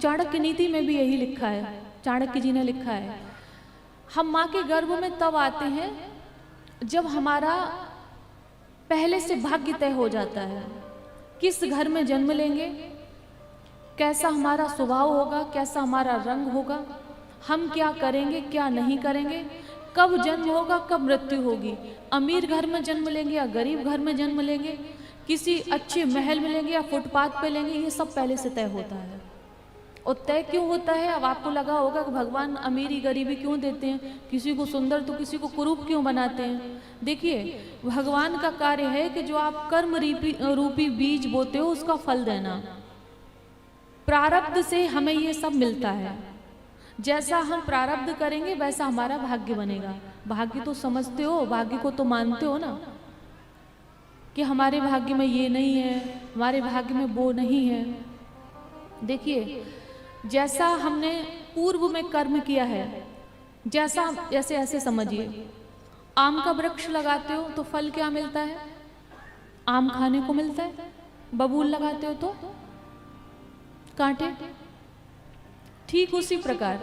चाणक्य नीति में भी यही लिखा है, चाणक्य जी ने लिखा है, हम माँ के गर्भ में तब आते हैं जब हमारा पहले से भाग्य तय हो जाता है। किस घर में जन्म लेंगे, कैसा हमारा स्वभाव होगा, कैसा हमारा रंग होगा, हम क्या करेंगे क्या नहीं करेंगे, कब जन्म होगा कब मृत्यु होगी, अमीर घर में जन्म लेंगे या गरीब घर में जन्म लेंगे, किसी अच्छे महल में लेंगे या फुटपाथ पे लेंगे, ये सब पहले से तय होता है। और तय क्यों होता है? अब आपको लगा होगा कि भगवान अमीरी गरीबी क्यों देते हैं, किसी को सुंदर तो किसी को कुरूप क्यों बनाते हैं। देखिए, भगवान का कार्य है कि जो आप कर्म रूपी बीज बोते हो उसका फल देना। प्रारब्ध से हमें ये सब मिलता है, जैसा हम प्रारब्ध करेंगे वैसा हमारा भाग्य बनेगा। भाग्य तो समझते हो, भाग्य को तो मानते हो ना, कि हमारे भाग्य में ये नहीं है, हमारे भाग्य में वो नहीं है। देखिए, जैसा हमने पूर्व में कर्म किया है, जैसा जैसे ऐसे समझिए, आम का वृक्ष लगाते हो तो फल क्या मिलता है? आम खाने को मिलता है। बबूल लगाते हो तो कांटे। ठीक उसी प्रकार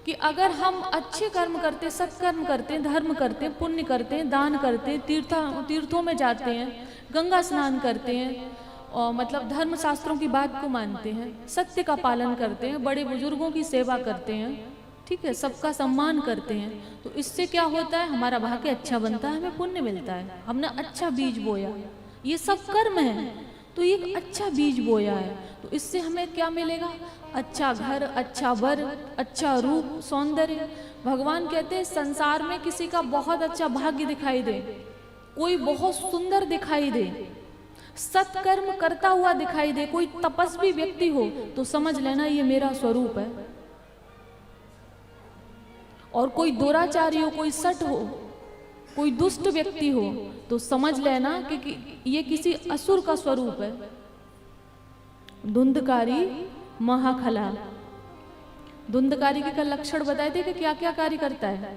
कि अगर हम अच्छे कर्म करते, सत्कर्म करते, धर्म करते, पुण्य करते, दान करते, तीर्थों में जाते हैं, गंगा स्नान करते हैं, और मतलब धर्म शास्त्रों की बात को मानते हैं, सत्य का पालन करते हैं, बड़े बुजुर्गों की सेवा करते हैं, ठीक है, सबका सम्मान करते हैं, तो इससे क्या होता है? हमारा भाग्य अच्छा बनता है, हमें पुण्य मिलता है, हमने अच्छा बीज बोया। ये सब कर्म है, तो ये अच्छा बीज बोया है, तो इससे हमें क्या मिलेगा? अच्छा घर, अच्छा वर, अच्छा रूप, सौंदर्य। भगवान कहते हैं संसार में किसी का बहुत अच्छा भाग्य दिखाई दे, कोई बहुत सुंदर दिखाई दे, सत्कर्म करता हुआ दिखाई दे, कोई तपस्वी व्यक्ति हो, तो समझ लेना ये मेरा स्वरूप है। और कोई दुराचारी हो, कोई सट हो, कोई दुष्ट व्यक्ति हो, तो समझ लेना कि ये किसी असुर का स्वरूप है। धुंधकारी महाखला। धुंधकारी के लक्षण बताए थे कि क्या क्या कार्य करता है।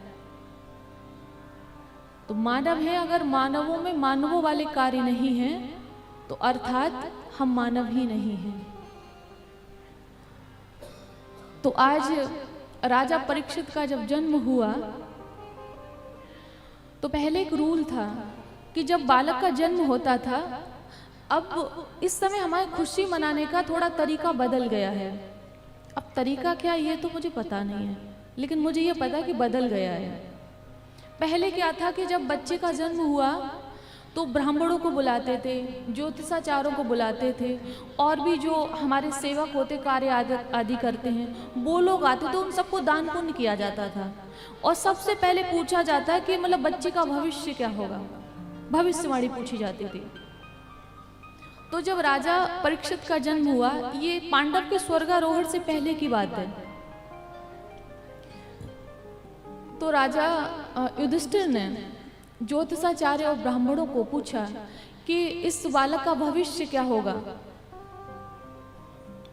तो मानव है, अगर मानवों में मानवों वाले कार्य नहीं हैं, तो अर्थात हम मानव ही नहीं हैं। तो आज राजा परीक्षित का जब जन्म हुआ, तो पहले एक रूल था कि जब बालक का जन्म होता था, अब इस समय हमारे खुशी मनाने का थोड़ा तरीका बदल गया है। अब तरीका क्या ये तो मुझे पता नहीं है, लेकिन मुझे ये पता कि बदल गया है। पहले क्या था कि जब बच्चे का जन्म हुआ तो ब्राह्मणों को बुलाते थे, ज्योतिषाचार्यों को बुलाते थे, और भी जो हमारे सेवक होते, कार्य आदि करते हैं, वो लोग आते, तो उन सबको दान पुण्य किया जाता था। और सबसे पहले पूछा जाता है कि मतलब बच्चे का भविष्य क्या होगा, भविष्यवाणी पूछी जाती थी। तो जब राजा परीक्षित का जन्म हुआ, ये पांडव के स्वर्गारोहण से पहले की बात है, तो राजा युधिष्ठिर ने ज्योतिषाचार्य और ब्राह्मणों को पूछा कि इस बालक का भविष्य क्या होगा।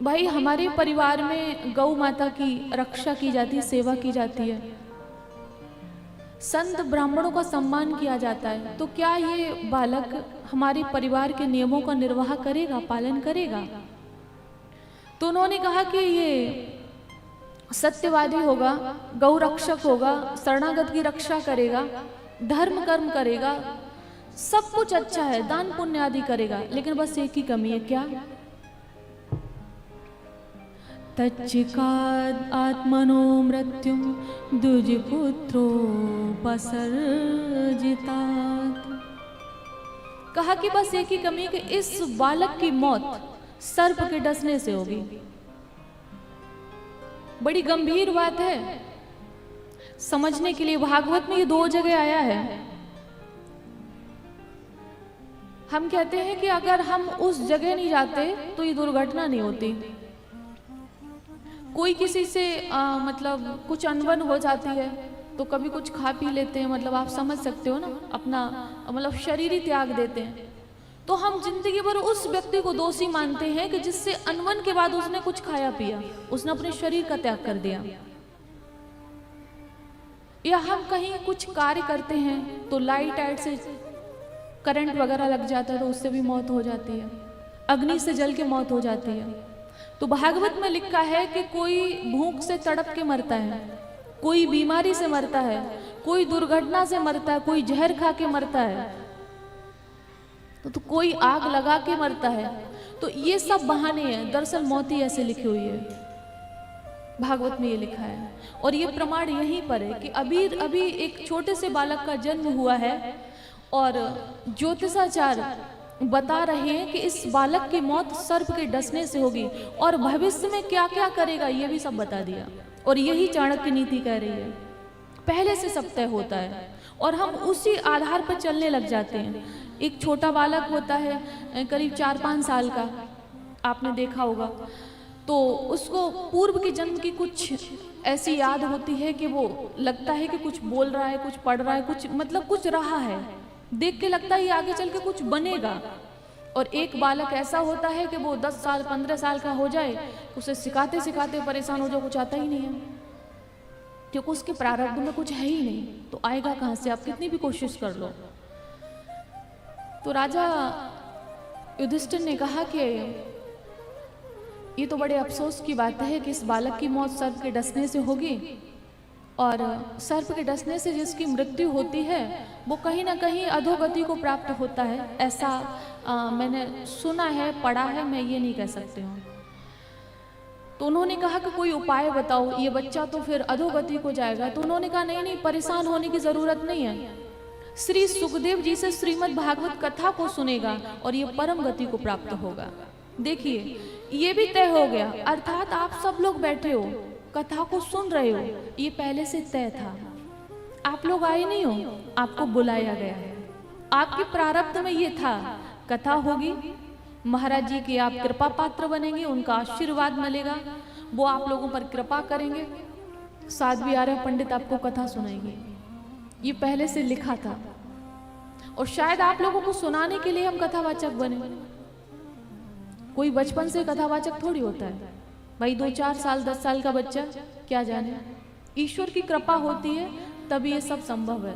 भाई, हमारे परिवार में गौ माता की रक्षा की जाती है, सेवा की जाती है, संत ब्राह्मणों का सम्मान किया जाता है, तो क्या ये बालक हमारे परिवार के नियमों का निर्वाह करेगा, पालन करेगा? तो उन्होंने कहा कि ये सत्यवादी होगा, गौ रक्षक होगा, शरणागत की रक्षा करेगा, धर्म कर्म करेगा, सब कुछ अच्छा है, दान पुण्य आदि करेगा, लेकिन बस एक ही कमी है। क्या? तच्चिकाद आत्मनो मृत्युम द्विजपुत्रो पसर्जितात। कहा कि बस एक ही कमी है कि इस बालक की मौत सर्प के डसने से होगी। बड़ी गंभीर बात है समझने के लिए। भागवत में ये 2 जगह आया है। हम कहते हैं कि अगर हम उस जगह नहीं जाते तो ये दुर्घटना नहीं होती। कोई किसी से मतलब कुछ अनबन हो जाती है तो कभी कुछ खा पी लेते हैं, मतलब आप समझ सकते हो ना, अपना मतलब शरीर ही त्याग देते हैं, तो हम जिंदगी भर उस व्यक्ति को दोषी मानते हैं कि जिससे अनबन के बाद उसने कुछ खाया पिया, उसने अपने शरीर का त्याग कर दिया। या हम कहीं कुछ कार्य करते हैं तो लाइट से करंट वगैरह लग जाता है तो उससे भी मौत हो जाती है, अग्नि से जल के मौत हो जाती है। तो भागवत में लिखा है कि कोई भूख से तड़प के मरता है, कोई बीमारी से मरता है, कोई दुर्घटना से मरता है, कोई जहर खा के मरता है, तो कोई आग लगा के मरता है। तो ये सब बहाने हैं, दरअसल मौत ही ऐसे लिखी हुई है, भागवत में ये लिखा है। और ये प्रमाण यहीं पर है कि अभी एक छोटे से बालक का जन्म हुआ है और ज्योतिषाचार्य बता रहे हैं कि इस बालक की मौत सर्प के डसने से होगी और भविष्य में क्या क्या करेगा ये भी सब बता दिया। और यही चाणक्य नीति कह रही है, पहले से सब तय होता है और हम उसी आधार पर चलने लग जाते हैं। एक छोटा बालक होता है करीब 4-5 साल का, आपने देखा होगा, तो उसको पूर्व के जन्म की कुछ ऐसी याद होती है कि वो लगता है कि कुछ बोल रहा है, कुछ पढ़ रहा है, कुछ मतलब कुछ रहा है, देख के लगता है ये आगे चल के कुछ बनेगा। और एक बालक ऐसा होता है कि वो 10 साल 15 साल का हो जाए, उसे सिखाते सिखाते परेशान हो जाए, कुछ आता ही नहीं है, क्योंकि उसके प्रारब्ध में कुछ है ही नहीं, तो आएगा कहाँ से, आप कितनी भी कोशिश कर लो। तो राजा युधिष्ठिर ने कहा कि ये तो बड़े अफसोस की बात है कि इस बालक की मौत सर्प के डसने से होगी, और सर्प के डसने से जिसकी मृत्यु होती है वो कहीं ना कहीं अधोगति को प्राप्त होता है, ऐसा मैंने सुना है, पढ़ा है, मैं ये नहीं कह सकती हूँ। तो उन्होंने कहा कि कोई उपाय बताओ, ये बच्चा तो फिर अधोगति को जाएगा। तो उन्होंने कहा नहीं नहीं, परेशान होने की जरूरत नहीं है, श्री सुखदेव जी से श्रीमद् भागवत कथा को सुनेगा और ये परम गति को प्राप्त होगा। देखिए ये भी तय हो गया, अर्थात आप सब लोग बैठे हो, कथा को सुन रहे हो, ये पहले से तय था। आप लोग आए नहीं हो, आपको बुलाया गया है, आपके प्रारब्ध में ये था, कथा होगी, महाराज जी की आप कृपा पात्र बनेंगे, उनका आशीर्वाद मिलेगा, वो आप लोगों पर कृपा करेंगे, साध्वी आर्य पंडित आपको कथा सुनाएंगे, ये पहले से लिखा था। और शायद आप लोगों को सुनाने के लिए हम कथावाचक बने, कोई बचपन से कथावाचक थोड़ी होता है भाई, 2-4 साल 10 साल का बच्चा क्या जाने, ईश्वर की कृपा होती है तभी ये सब संभव है।